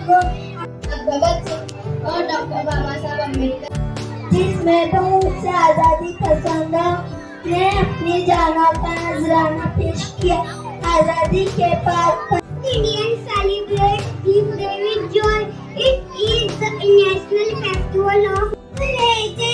भगत सिंह और डॉक्टर बाबा साहब अम्बेडकर, जिसमें बहुत से आजादी पसंदों ने अपनी जानों का नजराना पेश किया। आजादी के बाद Indians celebrate this day with joy. It is the national festival of religion.